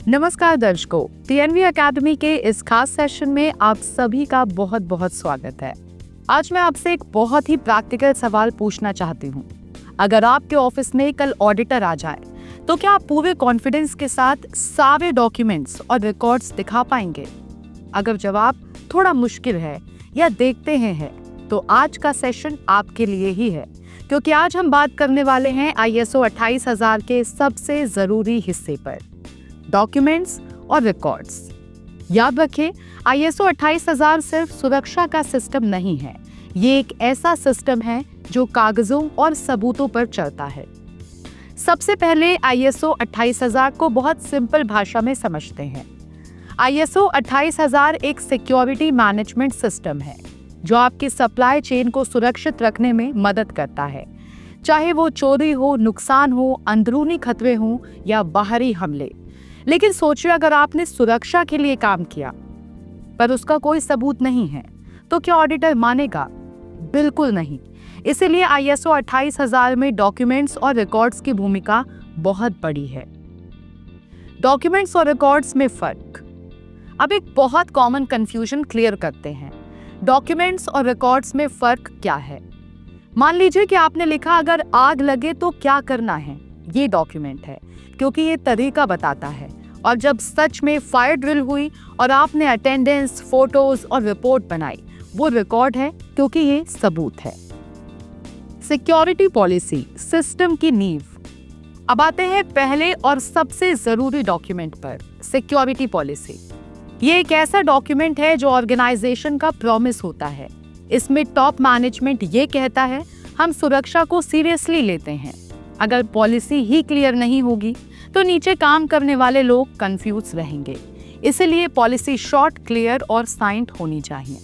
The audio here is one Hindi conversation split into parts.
नमस्कार दर्शकों, टीएनवी एकेडमी के इस खास सेशन में आप सभी का बहुत बहुत स्वागत है। आज मैं आपसे एक बहुत ही प्रैक्टिकल सवाल पूछना चाहती हूँ। अगर आपके ऑफिस में कल ऑडिटर आ जाए तो क्या आप पूरे कॉन्फिडेंस के साथ सारे डॉक्यूमेंट्स और रिकॉर्ड्स दिखा पाएंगे? अगर जवाब थोड़ा मुश्किल है या देखते हैं तो आज का सेशन आपके लिए ही है, क्योंकि आज हम बात करने वाले हैं ISO 28000 के सबसे जरूरी हिस्से पर, डॉक्यूमेंट्स और रिकॉर्ड्स। याद रखें, ISO 28000 सिर्फ सुरक्षा का सिस्टम नहीं है, ये एक ऐसा सिस्टम है जो कागजों और सबूतों पर चलता है। सबसे पहले ISO 28000 को बहुत सिंपल भाषा में समझते हैं। ISO 28000 एक सिक्योरिटी मैनेजमेंट सिस्टम है जो आपकी सप्लाई चेन को सुरक्षित रखने में मदद करता है, चाहे वो चोरी हो, नुकसान हो, अंदरूनी खतरे हो या बाहरी हमले। लेकिन सोचिए, अगर आपने सुरक्षा के लिए काम किया पर उसका कोई सबूत नहीं है तो क्या ऑडिटर मानेगा? बिल्कुल नहीं। इसीलिए ISO 28000 में डॉक्यूमेंट्स और रिकॉर्ड्स की भूमिका बहुत बड़ी है। डॉक्यूमेंट्स और रिकॉर्ड्स में फर्क। अब एक बहुत कॉमन कंफ्यूजन क्लियर करते हैं। डॉक्यूमेंट्स और रिकॉर्ड्स में फर्क क्या है? मान लीजिए कि आपने लिखा अगर आग लगे तो क्या करना है, ये डॉक्यूमेंट है क्योंकि ये तरीका बताता है, और जब सच में फायर ड्रिल हुई और आपने अटेंडेंस, फोटोज और रिपोर्ट बनाई, वो रिकॉर्ड है क्योंकि ये सबूत है। सिक्योरिटी पॉलिसी, सिस्टम की नींव। अब आते हैं पहले और सबसे जरूरी डॉक्यूमेंट पर, सिक्योरिटी पॉलिसी। ये एक ऐसा डॉक्यूमेंट है जो ऑर्गेनाइजेशन का प्रॉमिस होता है। इसमें टॉप मैनेजमेंट ये कहता है, हम सुरक्षा को सीरियसली लेते हैं। अगर पॉलिसी ही क्लियर नहीं होगी तो नीचे काम करने वाले लोग कंफ्यूज रहेंगे। इसलिए पॉलिसी शॉर्ट, क्लियर और साइंड होनी चाहिए।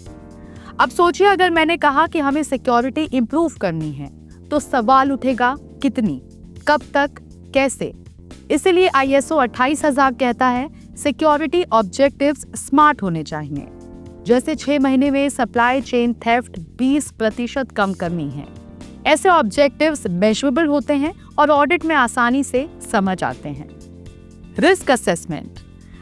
अब सोचिए, अगर मैंने कहा कि हमें सिक्योरिटी इंप्रूव करनी है तो सवाल उठेगा, कितनी, कब तक, कैसे? इसलिए ISO 28000 कहता है सिक्योरिटी ऑब्जेक्टिव्स स्मार्ट होने चाहिए। जैसे 6 महीने में सप्लाई चेन थेफ्ट 20% कम करनी है। ऐसे ऑब्जेक्टिव्स मेजरेबल होते हैं और ऑडिट में आसानी से समझ आते हैं। Risk assessment.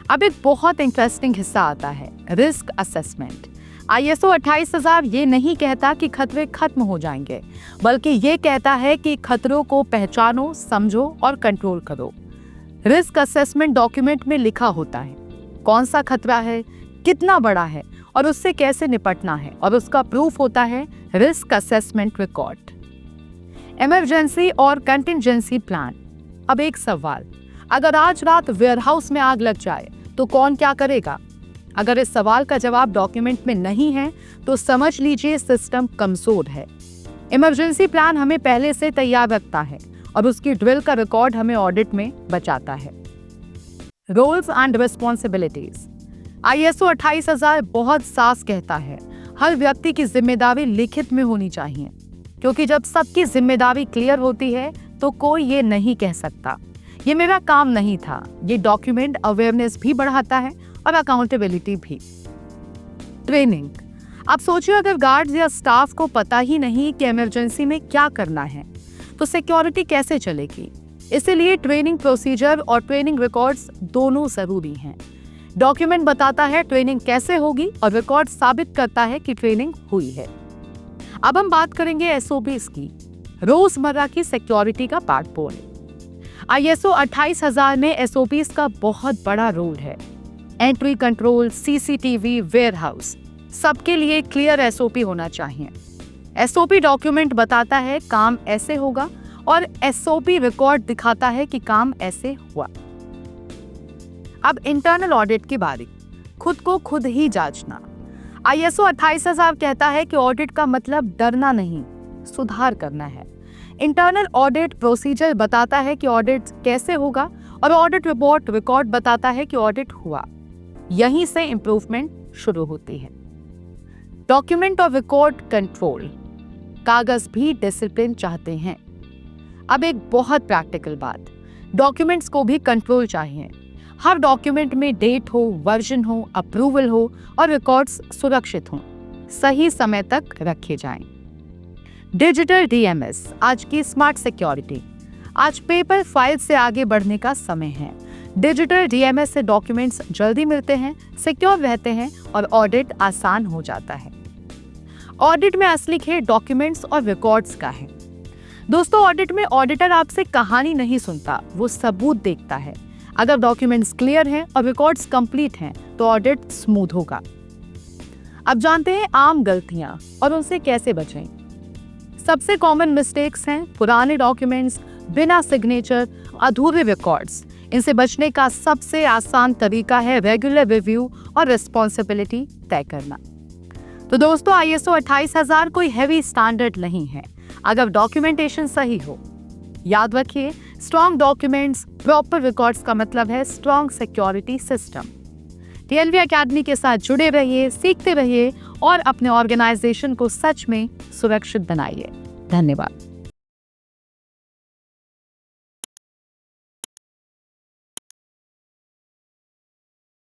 अब एक बहुत इंटरेस्टिंग हिस्सा आता है, रिस्क असेसमेंट। ISO 28000 ये नहीं कहता कि खतरे खत्म हो जाएंगे, बल्कि ये कहता है कि खतरों को पहचानो, समझो और कंट्रोल करो। रिस्क असेसमेंट डॉक्यूमेंट में लिखा होता है कौन सा खतरा है, कितना बड़ा है और उससे कैसे निपटना है, और उसका प्रूफ होता है रिस्क असेसमेंट रिकॉर्ड। इमरजेंसी और कंटिंजेंसी प्लान। अब एक सवाल, अगर आज रात वेयरहाउस में आग लग जाए तो कौन क्या करेगा? अगर इस सवाल का जवाब डॉक्यूमेंट में नहीं है तो समझ लीजिए सिस्टम कमजोर है। इमरजेंसी प्लान हमें पहले से तैयार रखता है और उसकी ड्रिल का रिकॉर्ड हमें ऑडिट में बचाता है। Roles and responsibilities. ISO 28000 बहुत साफ कहता है, हर व्यक्ति की जिम्मेदारी लिखित में होनी चाहिए, क्योंकि जब सबकी जिम्मेदारी क्लियर होती है तो कोई ये नहीं कह सकता ये मेरा काम नहीं था। ये डॉक्यूमेंट अवेयरनेस भी बढ़ाता है और अकाउंटेबिलिटी भी। ट्रेनिंग। अब सोचिए, अगर गार्ड्स या स्टाफ को पता ही नहीं कि इमरजेंसी में क्या करना है तो सिक्योरिटी कैसे चलेगी? इसीलिए ट्रेनिंग प्रोसीजर और ट्रेनिंग रिकॉर्ड्स दोनों जरूरी हैं। डॉक्यूमेंट बताता है ट्रेनिंग कैसे होगी और रिकॉर्ड साबित करता है कि ट्रेनिंग हुई है। अब हम बात करेंगे SOPs की, रोजमर्रा की सिक्योरिटी का पार्ट। ISO 28000 में SOPs का बहुत बड़ा रोल है। एंट्री कंट्रोल, CCTV, वेयरहाउस, सबके लिए क्लियर SOP होना चाहिए। SOP डॉक्यूमेंट बताता है काम ऐसे होगा और SOP रिकॉर्ड दिखाता है कि काम ऐसे हुआ। अब इंटरनल ऑडिट की बारी, खुद को खुद ही जांचना। ISO 28000 कहता है कि ऑडिट का मतलब डरना नहीं, सुधार करना है। इंटरनल ऑडिट प्रोसीजर बताता है कि ऑडिट कैसे होगा और ऑडिट रिपोर्ट रिकॉर्ड बताता है कि ऑडिट हुआ। यहीं से इंप्रूवमेंट शुरू होती है। डॉक्यूमेंट और रिकॉर्ड कंट्रोल। कागज भी डिसिप्लिन चाहते हैं। अब एक बहुत प्रैक्टिकल बात, डॉक्यूमेंट्स को भी कंट्रोल चाहिए। हर डॉक्यूमेंट में डेट हो, वर्जन हो, अप्रूवल हो और रिकॉर्ड्स सुरक्षित हों, सही समय तक रखे जाएं। डिजिटल DMS, आज की स्मार्ट सिक्योरिटी। आज पेपर फाइल से आगे बढ़ने का समय है। डिजिटल डीएमएस से डॉक्यूमेंट्स जल्दी मिलते हैं, सिक्योर रहते हैं और ऑडिट आसान हो जाता है। ऑडिट में असली खेल डॉक्यूमेंट्स और रिकॉर्ड्स का है। दोस्तों, ऑडिट में ऑडिटर आपसे कहानी नहीं सुनता, वो सबूत देखता है। अगर डॉक्यूमेंट्स क्लियर हैं और रिकॉर्ड्स कंप्लीट हैं तो ऑडिट स्मूथ होगा। अब जानते हैं आम गलतियां और उनसे कैसे बचें। सबसे कॉमन मिस्टेक्स हैं पुराने डॉक्यूमेंट्स, बिना सिग्नेचर, अधूरे रिकॉर्ड्स। इनसे बचने का सबसे आसान तरीका है रेगुलर रिव्यू और रिस्पॉन्सिबिलिटी तय करना। तो दोस्तों, ISO 28000 कोई हैवी स्टैंडर्ड नहीं है अगर डॉक्यूमेंटेशन सही हो। याद रखिए, स्ट्रॉन्ग डॉक्यूमेंट्स, प्रॉपर रिकॉर्ड्स का मतलब है strong security system. TNV academy के साथ जुड़े रहिए, सीखते रहिए और अपने ऑर्गेनाइजेशन को सच में सुरक्षित बनाइए। धन्यवाद।